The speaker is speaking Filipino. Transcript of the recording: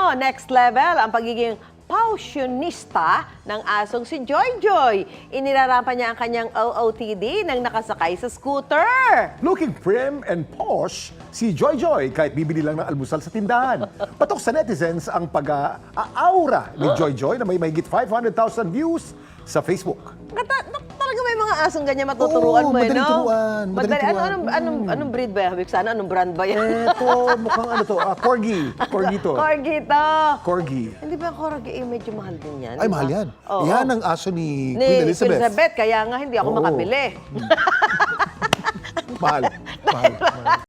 umano, next level ang pagiging pausyonista ng asong si Joy Joy. Inilarampan niya ang kanyang OOTD nang nakasakay sa scooter. Looking prim and posh, si Joy Joy kahit bibili lang ng almusal sa tindahan. Patok sa netizens ang pag-aura ni Joy Joy na may mahigit 500,000 views sa Facebook. Talaga may mga asong ganyan matuturuan Oo, mo, madaling no? turuan, madaling turuan. Anong breed ba yan? Sana anong brand ba yan? Eto, mukhang ano to, Corgi. Corgi to. Corgi to. Corgi. Hindi ba corgi medyo mahal din yan? Ay, di ba? mahal yan. Oo. Yan ang aso ni Ni Queen Elizabeth. Elizabeth, kaya nga hindi ako Oo. makabili. Mahal. Mahal. Mahal.